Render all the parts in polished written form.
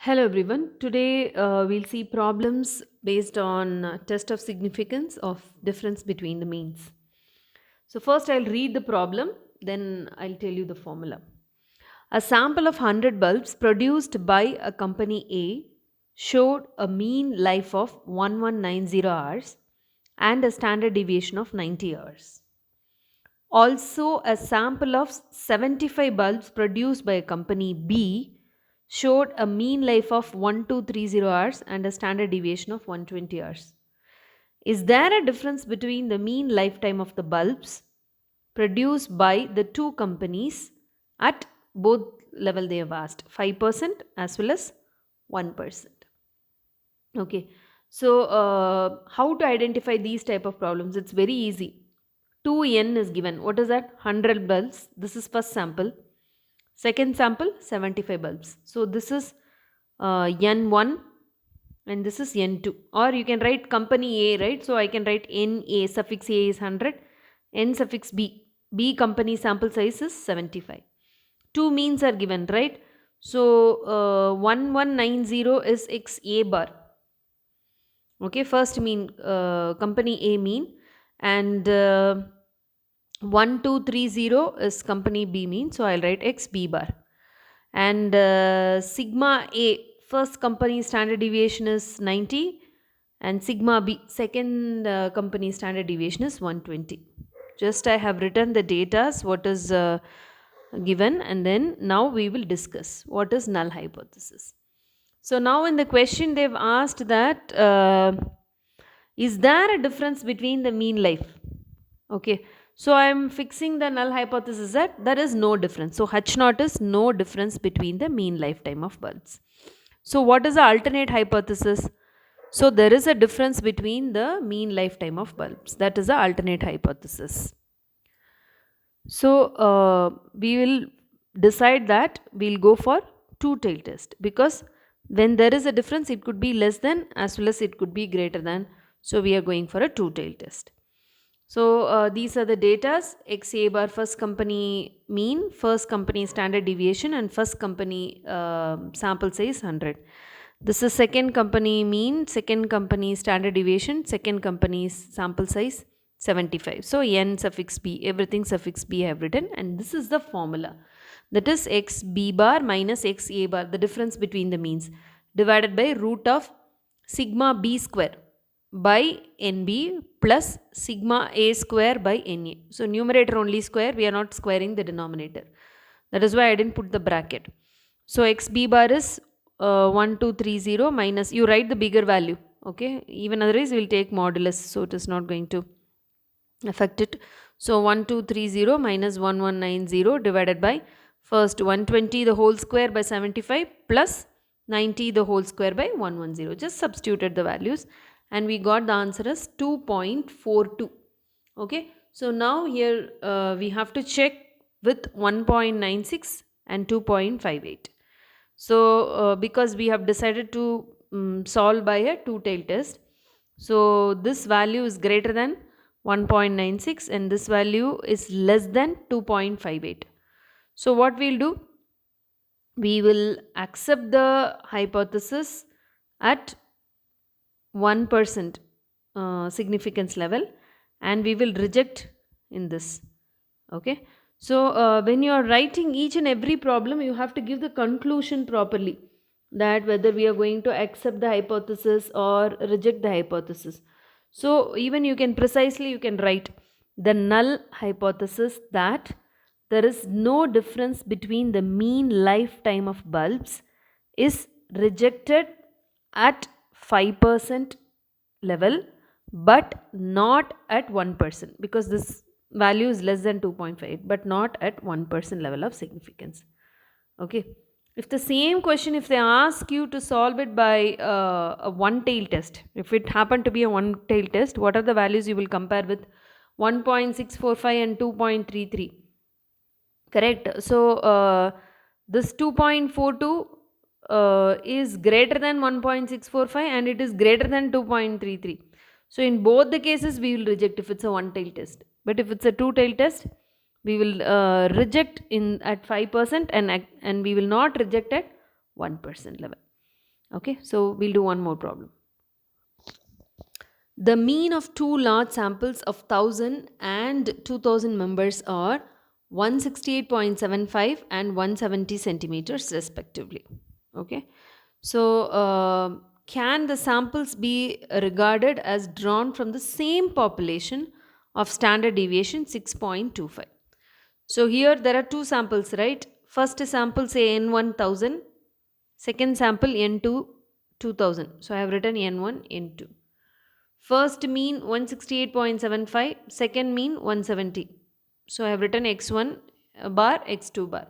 Hello everyone. Today we'll see problems based on test of significance of difference between the means. So first I'll read the problem, then I'll tell you the formula. A sample of 100 bulbs produced by a company A showed a mean life of 1190 hours and a standard deviation of 90 hours. Also, a sample of 75 bulbs produced by a company B showed a mean life of 1230 hours and a standard deviation of 120 hours. Is there a difference between the mean lifetime of the bulbs produced by the two companies at both level they have asked 5% as well as 1%? Okay, so how to identify these type of problems? It's very easy. 2n is given. What is that? 100 bulbs. This is first sample. Second sample, 75 bulbs. So this is n1 and this is n2. Or you can write company A, right? So I can write na, suffix a is 100, n suffix b. B company sample size is 75. Two means are given, right? So 1190 is x a bar. Okay, first mean company A mean, and 1230 is company B mean, so I'll write x b bar. And sigma A, first company standard deviation is 90, and sigma B, second company standard deviation is 120. Just I have written the data, what is given, and then now we will discuss what is null hypothesis. So now in the question they've asked that is there a difference between the mean life? Okay, so I am fixing the null hypothesis that there is no difference. So H naught is no difference between the mean lifetime of bulbs. So what is the alternate hypothesis? So there is a difference between the mean lifetime of bulbs. That is the alternate hypothesis. So we will decide that we'll go for two-tail test, because when there is a difference it could be less than as well as it could be greater than. So we are going for a two-tail test. So these are the datas: XA bar first company mean, first company standard deviation, and first company sample size 100. This is second company mean, second company standard deviation, second company's sample size 75. So n suffix b, everything suffix b I have written, and this is the formula. That is x b bar minus x a bar, the difference between the means, divided by root of sigma b square by nb plus sigma a square by na. So numerator only square, we are not squaring the denominator. That is why I didn't put the bracket. So x b bar is 1230 minus, you write the bigger value. Okay, even otherwise we will take modulus, so it is not going to affect it. So 1230 minus 1190 divided by first 120 the whole square by 75 plus 90 the whole square by 110. Just substituted the values and we got the answer as 2.42. Okay, so now here we have to check with 1.96 and 2.58. So because we have decided to solve by a two-tail test, so this value is greater than 1.96 and this value is less than 2.58. So what we'll do, we will accept the hypothesis at 1% significance level and we will reject in this. Okay, so when you are writing each and every problem, you have to give the conclusion properly, that whether we are going to accept the hypothesis or reject the hypothesis. So even you can precisely, you can write the null hypothesis that there is no difference between the mean lifetime of bulbs is rejected at 5% level but not at 1%, because this value is less than 2.5 but not at 1% level of significance. Okay, if the same question, if they ask you to solve it by a one-tail test, if it happened to be a one-tail test, what are the values you will compare with? 1.645 and 2.33. Correct. So this 2.42 is greater than 1.645 and it is greater than 2.33. So in both the cases we will reject if it's a one-tail test. But if it's a two-tail test, we will reject in at 5% and we will not reject at 1% level. Okay, so we'll do one more problem. The mean of two large samples of 1000 and 2000 members are 168.75 and 170 centimeters respectively. Okay, so can the samples be regarded as drawn from the same population of standard deviation 6.25? So here there are two samples, right? First sample say N1000, second sample N2 2000. So I have written N1, N2. First mean 168.75, second mean 170. So I have written x1 bar, x2 bar.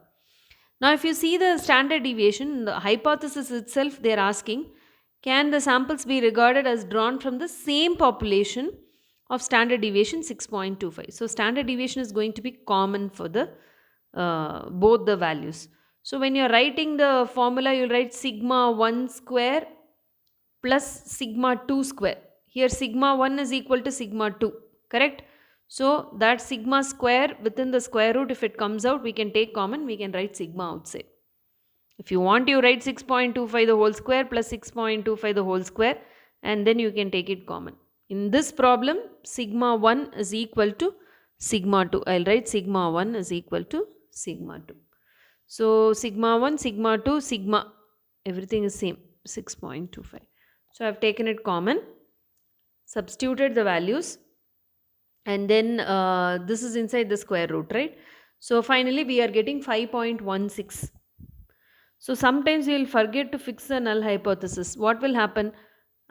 Now if you see the standard deviation, the hypothesis itself they are asking, can the samples be regarded as drawn from the same population of standard deviation 6.25? So standard deviation is going to be common for the both the values. So when you are writing the formula, you will write sigma 1 square plus sigma 2 square. Here sigma 1 is equal to sigma 2, correct? So that sigma square within the square root, if it comes out, we can take common, we can write sigma outside. If you want, you write 6.25 the whole square plus 6.25 the whole square, and then you can take it common. In this problem, sigma 1 is equal to sigma 2. I'll write sigma 1 is equal to sigma 2. So sigma 1, sigma 2, sigma, everything is same, 6.25. So I've taken it common, substituted the values, and then this is inside the square root, right? So finally we are getting 5.16. So sometimes we will forget to fix the null hypothesis. What will happen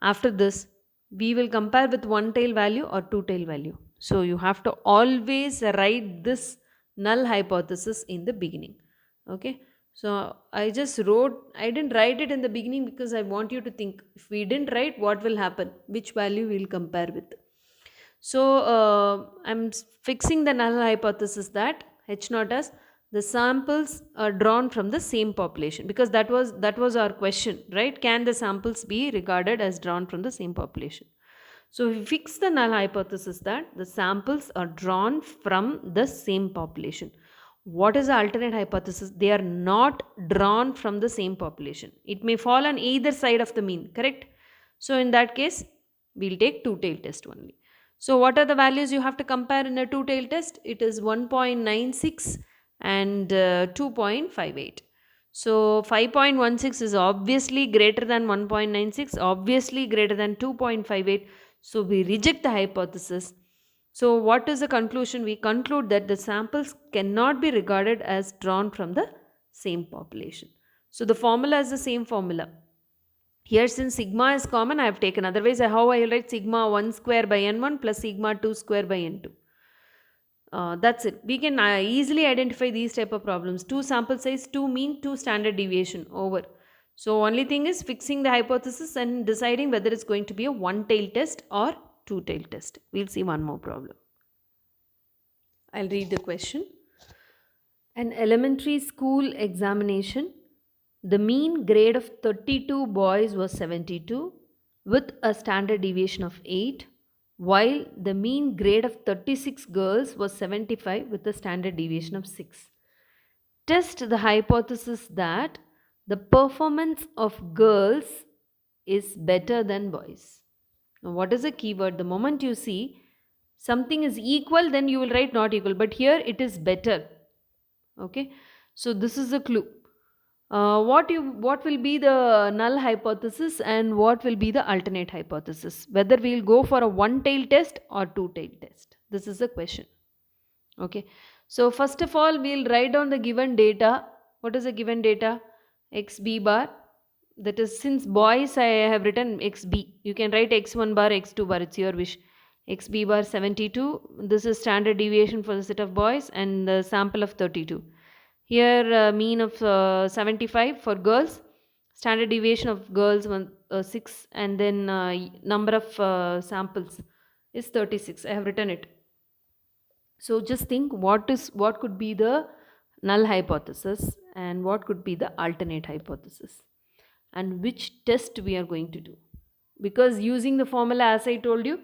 after this? We will compare with one tail value or two tail value. So you have to always write this null hypothesis in the beginning. Okay. So I just wrote, I didn't write it in the beginning because I want you to think, if we didn't write, what will happen? Which value we will compare with? So I'm fixing the null hypothesis that H naught as the samples are drawn from the same population, because that was our question, right? Can the samples be regarded as drawn from the same population? So we fix the null hypothesis that the samples are drawn from the same population. What is the alternate hypothesis? They are not drawn from the same population. It may fall on either side of the mean, correct? So in that case, we'll take two-tail test only. So what are the values you have to compare in a two-tail test? It is 1.96 and 2.58. So 5.16 is obviously greater than 1.96, obviously greater than 2.58. So we reject the hypothesis. So what is the conclusion? We conclude that the samples cannot be regarded as drawn from the same population. So the formula is the same formula. Here since sigma is common, I have taken. Otherwise, how I will write sigma 1 square by n1 plus sigma 2 square by n2. That's it. We can easily identify these type of problems. 2 sample size, 2 mean, 2 standard deviation, over. So only thing is fixing the hypothesis and deciding whether it's going to be a one-tail test or two-tail test. We'll see one more problem. I'll read the question. An elementary school examination. The mean grade of 32 boys was 72 with a standard deviation of 8, while the mean grade of 36 girls was 75 with a standard deviation of 6. Test the hypothesis that the performance of girls is better than boys. Now, what is a keyword? The moment you see something is equal, then you will write not equal, but here it is better. Okay, so this is a clue. What will be the null hypothesis and what will be the alternate hypothesis? Whether we will go for a one-tail test or two-tail test. This is the question. Okay. So first of all, we will write down the given data. What is the given data? XB bar. That is, since boys I have written XB. You can write X1 bar, X2 bar. It's your wish. XB bar 72. This is standard deviation for the set of boys and the sample of 32. Here mean of 75 for girls, standard deviation of girls 6, and then number of samples is 36. I have written it. So just think what could be the null hypothesis and what could be the alternate hypothesis and which test we are going to do. Because using the formula, as I told you,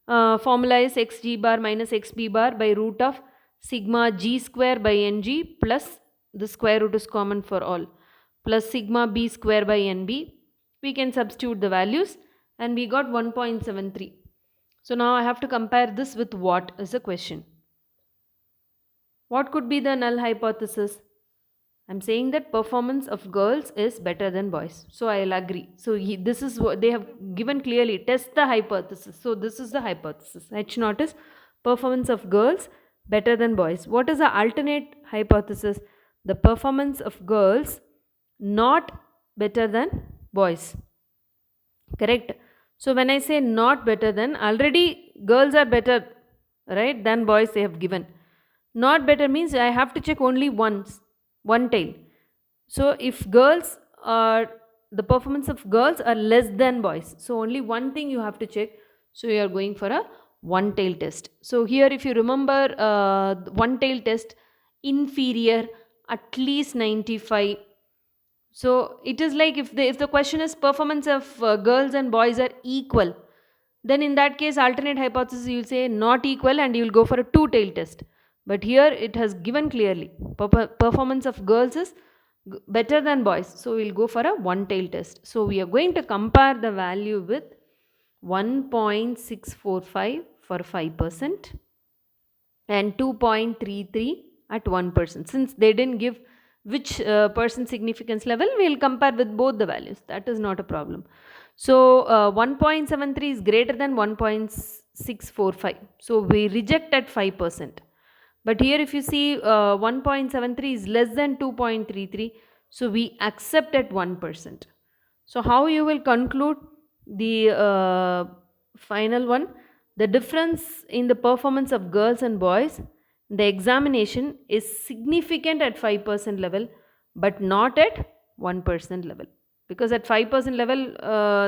formula is xg bar minus xb bar by root of sigma g square by ng plus the square root is common for all, plus sigma b square by nb We can substitute the values and we got 1.73. So now I have to compare this with what is the question. What could be the null hypothesis? I'm saying that performance of girls is better than boys. So I'll agree. So this is what they have given clearly. Test the hypothesis. So this is the hypothesis. H naught is performance of girls better than boys. What is the alternate hypothesis? The performance of girls not better than boys. Correct. So when I say not better than, already girls are better, right, than boys they have given. Not better means I have to check only once, one tail. So if girls are, the performance of girls are less than boys, so only one thing you have to check. So you are going for a one tail test. So here if you remember, one tail test, inferior at least 95. So it is like if the question is performance of girls and boys are equal, then in that case alternate hypothesis you will say not equal and you will go for a two tail test. But here it has given clearly performance of girls is better than boys, so we will go for a one tail test. So we are going to compare the value with 1.645 for 5% and 2.33 at 1%. Since they didn't give which percent significance level, we will compare with both the values. That is not a problem. So 1.73 is greater than 1.645. So we reject at 5%. But here if you see 1.73 is less than 2.33. So we accept at 1%. So how you will conclude the final one? The difference in the performance of girls and boys, the examination is significant at 5% level but not at 1% level. Because at 5% level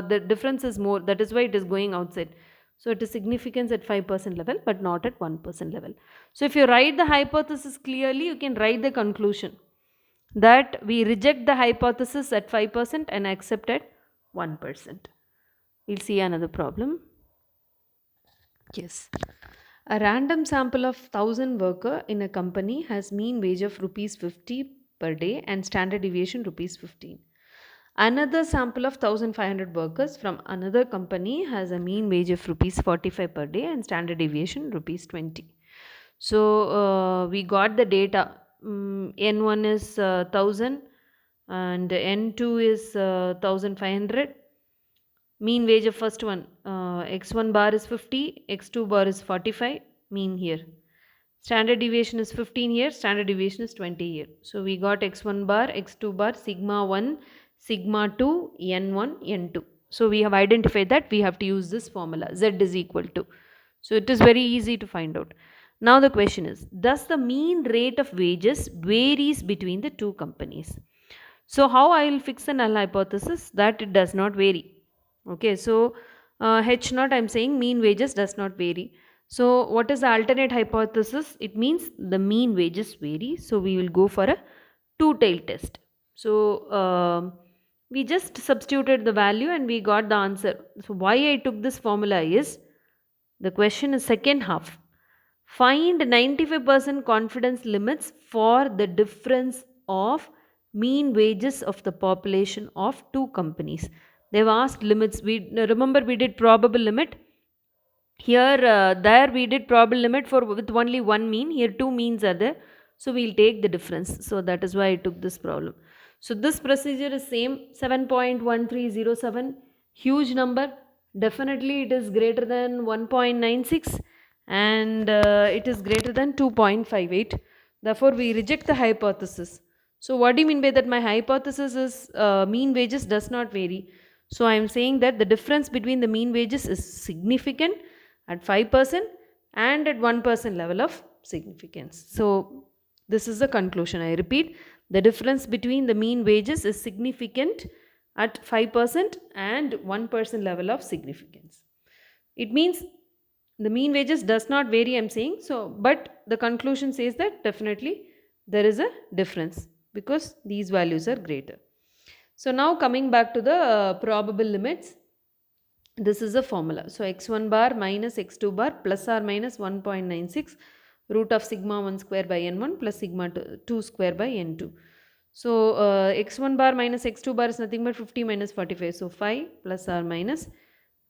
the difference is more, that is why it is going outside. So it is significance at 5% level but not at 1% level. So if you write the hypothesis clearly, you can write the conclusion that we reject the hypothesis at 5% and accept at 1%. We'll see another problem. Yes. A random sample of 1000 worker in a company has mean wage of rupees 50 per day and standard deviation rupees 15. Another sample of 1500 workers from another company has a mean wage of rupees 45 per day and standard deviation rupees 20. So we got the data. N1 is 1000 and N2 is 1500. Mean wage of first one, x1 bar is 50, x2 bar is 45, mean here. Standard deviation is 15 here, standard deviation is 20 here. So we got x1 bar, x2 bar, sigma 1, sigma 2, n1, n2. So we have identified that we have to use this formula, z is equal to. So it is very easy to find out. Now the question is, does the mean rate of wages varies between the two companies? So how I will fix a null hypothesis? That it does not vary. Okay, so H naught, I am saying mean wages does not vary. So what is the alternate hypothesis? It means the mean wages vary. So we will go for a two-tail test. So we just substituted the value and we got the answer. So why I took this formula is, the question is second half. Find 95% confidence limits for the difference of mean wages of the population of two companies. They've asked limits. We remember we did probable limit. Here there we did probable limit for with only one mean. Here two means are there. So we'll take the difference. So that is why I took this problem. So this procedure is same, 7.1307, huge number. Definitely it is greater than 1.96 and it is greater than 2.58. Therefore we reject the hypothesis. So what do you mean by that? My hypothesis is mean wages does not vary. So I am saying that the difference between the mean wages is significant at 5% and at 1% level of significance. So this is the conclusion. I repeat, the difference between the mean wages is significant at 5% and 1% level of significance. It means the mean wages does not vary, I am saying. So, but the conclusion says that definitely there is a difference because these values are greater. So now coming back to the probable limits, this is a formula. So x1 bar minus x2 bar plus or minus 1.96 root of sigma 1 square by n1 plus sigma 2 square by n2. So x1 bar minus x2 bar is nothing but 50 minus 45. So 5 plus or minus.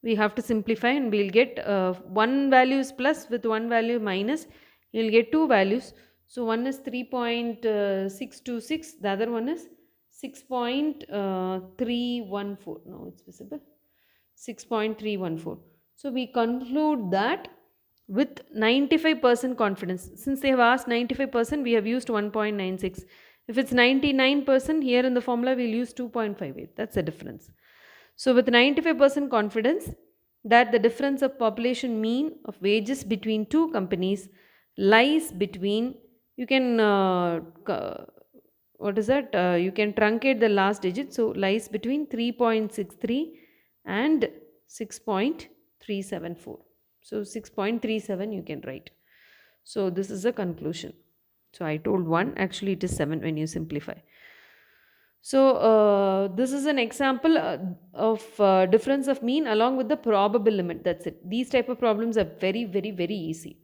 We have to simplify and we'll get one value is plus with one value minus. You'll get two values. So one is 3.626. The other one is 6.314. Now it's visible. 6.314. So we conclude that with 95% confidence. Since they have asked 95%, we have used 1.96. If it's 99%, here in the formula we'll use 2.58. That's the difference. So with 95% confidence that the difference of population mean of wages between two companies lies between, you can what is that? You can truncate the last digit. So lies between 3.63 and 6.374. So 6.37 you can write. So this is a conclusion. So I told 1, actually it is 7 when you simplify. So this is an example of difference of mean along with the probable limit. That's it. These type of problems are very, very, very easy.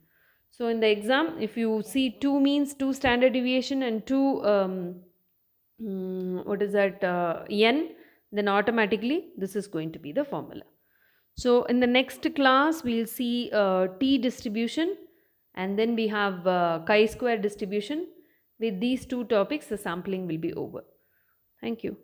So in the exam, if you see two means, two standard deviation and two what is that n, then automatically this is going to be the formula. So in the next class we'll see t distribution, and then we have chi-square distribution. With these two topics the sampling will be over. Thank you.